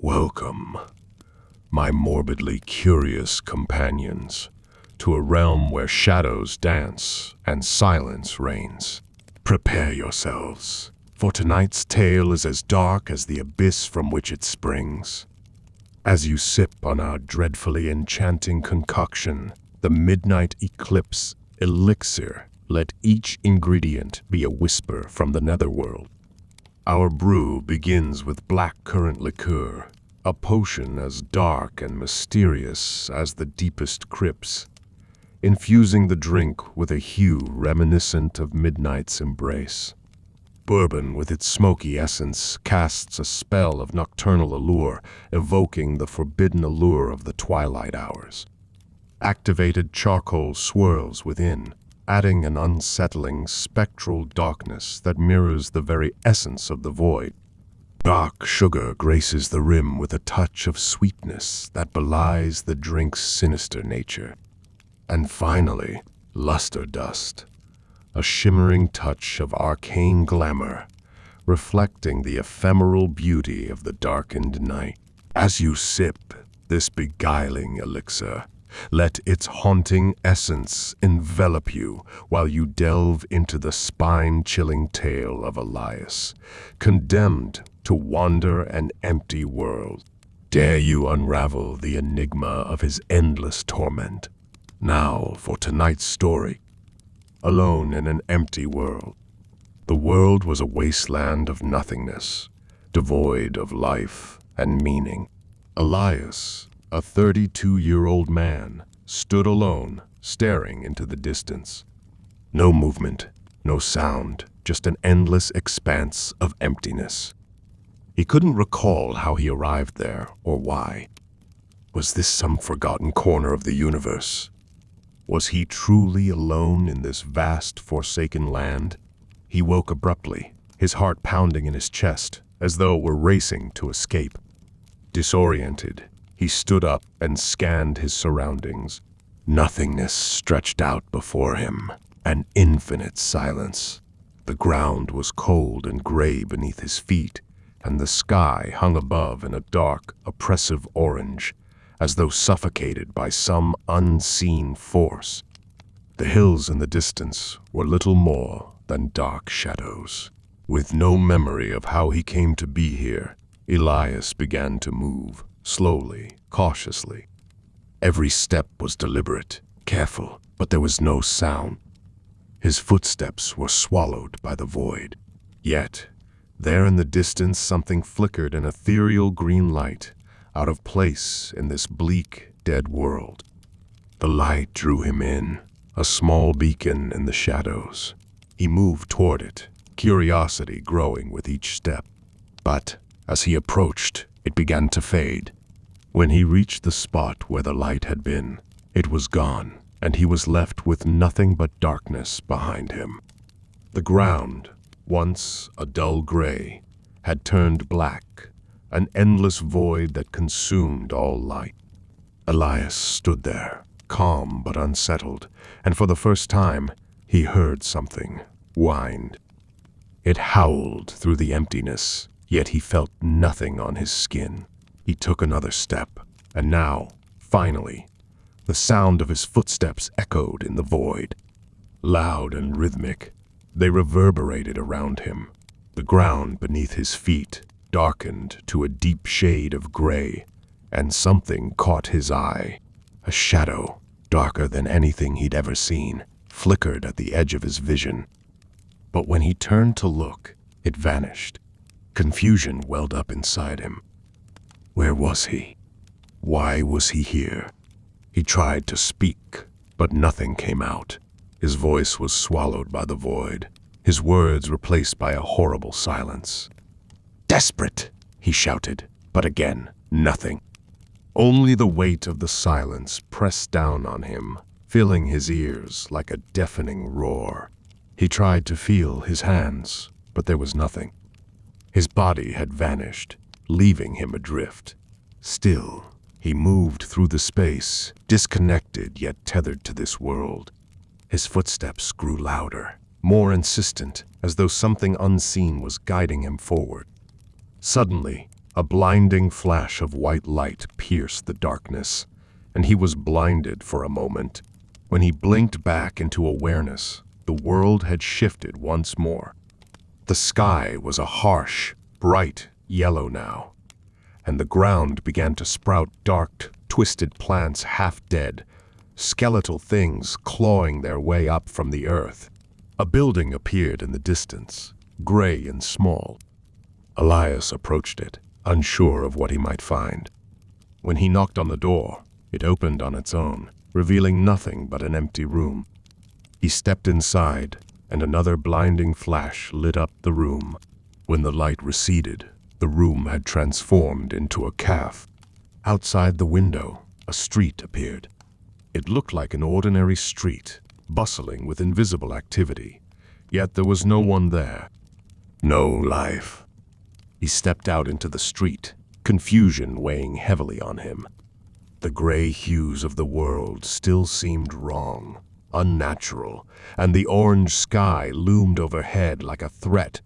Welcome, my morbidly curious companions, to a realm where shadows dance and silence reigns. Prepare yourselves, for tonight's tale is as dark as the abyss from which it springs. As you sip on our dreadfully enchanting concoction, the midnight eclipse elixir, let each ingredient be a whisper from the netherworld. Our brew begins with black currant liqueur, a potion as dark and mysterious as the deepest crypts, infusing the drink with a hue reminiscent of midnight's embrace. Bourbon, with its smoky essence, casts a spell of nocturnal allure, evoking the forbidden allure of the twilight hours. Activated charcoal swirls within, adding an unsettling, spectral darkness that mirrors the very essence of the void. Dark sugar graces the rim with a touch of sweetness that belies the drink's sinister nature. And finally, luster dust, a shimmering touch of arcane glamour, reflecting the ephemeral beauty of the darkened night. As you sip this beguiling elixir, let its haunting essence envelop you while you delve into the spine-chilling tale of Elias, condemned to wander an empty world. Dare you unravel the enigma of his endless torment? Now for tonight's story. Alone in an empty world. The world was a wasteland of nothingness, devoid of life and meaning. Elias, a 32-year-old man, stood alone, staring into the distance. No movement, no sound, just an endless expanse of emptiness. He couldn't recall how he arrived there or why. Was this some forgotten corner of the universe? Was he truly alone in this vast, forsaken land? He woke abruptly, his heart pounding in his chest, as though it were racing to escape. Disoriented, he stood up and scanned his surroundings. Nothingness stretched out before him, an infinite silence. The ground was cold and gray beneath his feet, and the sky hung above in a dark, oppressive orange, as though suffocated by some unseen force. The hills in the distance were little more than dark shadows. With no memory of how he came to be here, Elias began to move, slowly, cautiously. Every step was deliberate, careful, but there was no sound. His footsteps were swallowed by the void. Yet, there in the distance something flickered an ethereal green light, out of place in this bleak, dead world. The light drew him in, a small beacon in the shadows. He moved toward it, curiosity growing with each step. But as he approached, it began to fade. When he reached the spot where the light had been, it was gone, and he was left with nothing but darkness behind him. The ground, once a dull gray, had turned black, an endless void that consumed all light. Elias stood there, calm but unsettled, and for the first time, he heard something whined. It howled through the emptiness, yet he felt nothing on his skin. He took another step, and now, finally, the sound of his footsteps echoed in the void. Loud and rhythmic, they reverberated around him. The ground beneath his feet darkened to a deep shade of gray, and something caught his eye. A shadow, darker than anything he'd ever seen, flickered at the edge of his vision. But when he turned to look, it vanished. Confusion welled up inside him. Where was he? Why was he here? He tried to speak, but nothing came out. His voice was swallowed by the void, his words replaced by a horrible silence. "Desperate!" he shouted, but again, nothing. Only the weight of the silence pressed down on him, filling his ears like a deafening roar. He tried to feel his hands, but there was nothing. His body had vanished, leaving him adrift. Still, he moved through the space, disconnected yet tethered to this world. His footsteps grew louder, more insistent, as though something unseen was guiding him forward. Suddenly, A blinding flash of white light pierced the darkness, and he was blinded for a moment. When he blinked back into awareness, the world had shifted once more. The sky was a harsh, bright yellow now, and the ground began to sprout dark, twisted plants half dead, skeletal things clawing their way up from the earth. A building appeared in the distance, gray and small. Elias approached it, unsure of what he might find. When he knocked on the door, it opened on its own, revealing nothing but an empty room. He stepped inside, and another blinding flash lit up the room. When the light receded, the room had transformed into a caf. Outside the window, a street appeared. It looked like an ordinary street, bustling with invisible activity, yet there was no one there. No life. He stepped out into the street, confusion weighing heavily on him. The gray hues of the world still seemed wrong, unnatural, and the orange sky loomed overhead like a threat.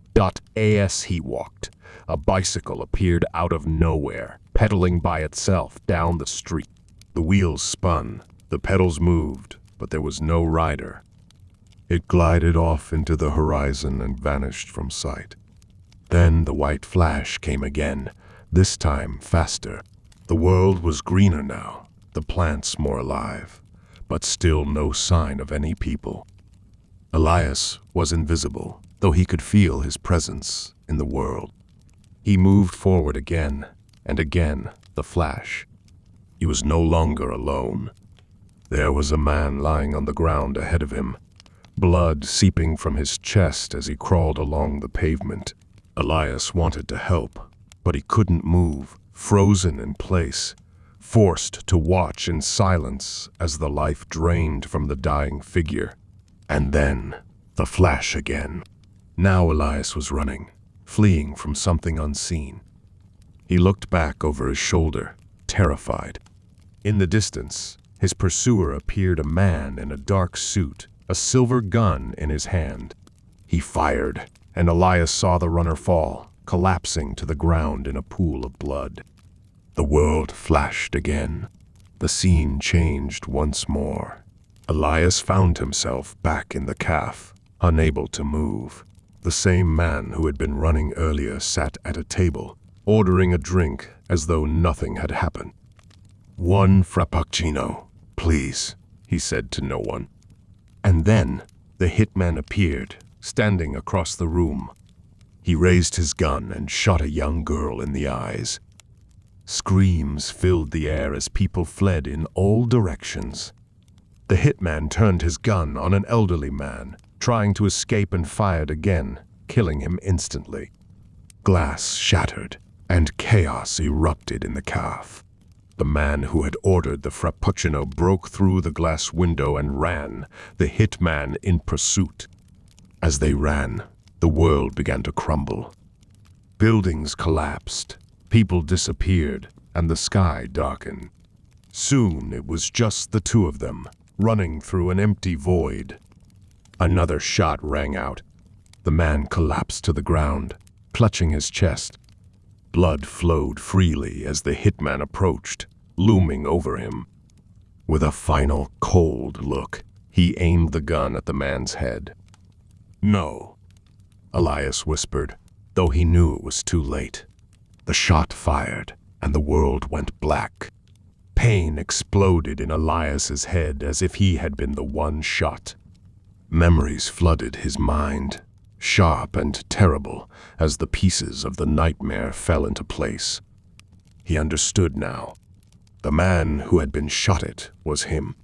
As he walked, a bicycle appeared out of nowhere, pedaling by itself down the street. The wheels spun, the pedals moved, but there was no rider. It glided off into the horizon and vanished from sight. Then the white flash came again, this time faster. The world was greener now, the plants more alive, but still no sign of any people. Elias was invisible, though he could feel his presence in the world. He moved forward again, and again the flash. He was no longer alone. There was a man lying on the ground ahead of him, blood seeping from his chest as he crawled along the pavement. Elias wanted to help, but he couldn't move, frozen in place, forced to watch in silence as the life drained from the dying figure. And then, the flash again. Now Elias was running, fleeing from something unseen. He looked back over his shoulder, terrified. In the distance, his pursuer appeared, a man in a dark suit, a silver gun in his hand. He fired, and Elias saw the runner fall, collapsing to the ground in a pool of blood. The world flashed again. The scene changed once more. Elias found himself back in the caf, unable to move. The same man who had been running earlier sat at a table, ordering a drink as though nothing had happened. "One frappuccino, please," he said to no one. And then the hitman appeared, standing across the room. He raised his gun and shot a young girl in the eyes. Screams filled the air as people fled in all directions. The hitman turned his gun on an elderly man, trying to escape, and fired again, killing him instantly. Glass shattered, and chaos erupted in the caf. The man who had ordered the frappuccino broke through the glass window and ran, the hitman in pursuit. As they ran, the world began to crumble. Buildings collapsed, people disappeared, and the sky darkened. Soon it was just the two of them, running through an empty void. Another shot rang out. The man collapsed to the ground, clutching his chest. Blood flowed freely as the hitman approached, looming over him. With a final cold look, he aimed the gun at the man's head. "No," Elias whispered, though he knew it was too late. The shot fired, and the world went black. Pain exploded in Elias's head as if he had been the one shot. Memories flooded his mind, sharp and terrible as the pieces of the nightmare fell into place. He understood now. The man who had been shot at was him.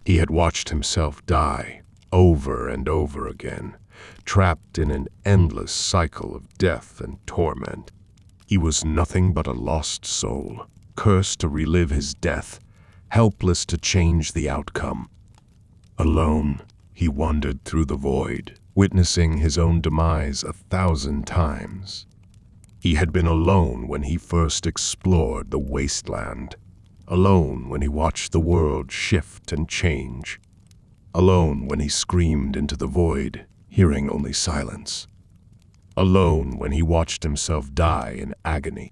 He had watched himself die over and over again, trapped in an endless cycle of death and torment. He was nothing but a lost soul, cursed to relive his death, helpless to change the outcome. Alone, he wandered through the void, witnessing his own demise 1,000 times. He had been alone when he first explored the wasteland, alone when he watched the world shift and change, alone when he screamed into the void, hearing only silence, alone when he watched himself die in agony.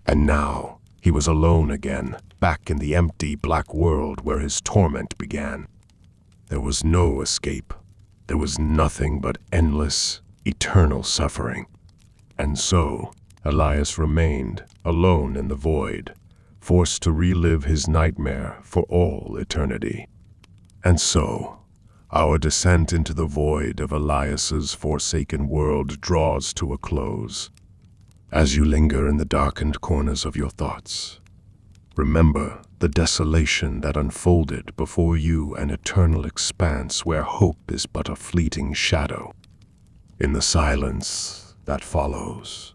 And now he was alone again, back in the empty black world where his torment began. There was no escape. There was nothing but endless, eternal suffering. And so, Elias remained alone in the void, forced to relive his nightmare for all eternity. And so, our descent into the void of Elias's forsaken world draws to a close. As you linger in the darkened corners of your thoughts, remember the desolation that unfolded before you, an eternal expanse where hope is but a fleeting shadow. In the silence that follows,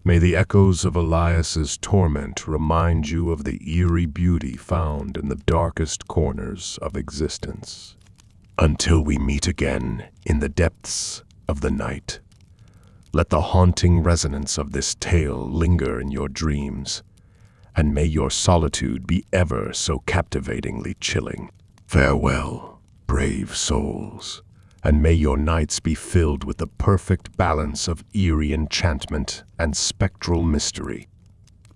may the echoes of Elias's torment remind you of the eerie beauty found in the darkest corners of existence. Until we meet again in the depths of the night, let the haunting resonance of this tale linger in your dreams, and may your solitude be ever so captivatingly chilling. Farewell, brave souls, and may your nights be filled with the perfect balance of eerie enchantment and spectral mystery.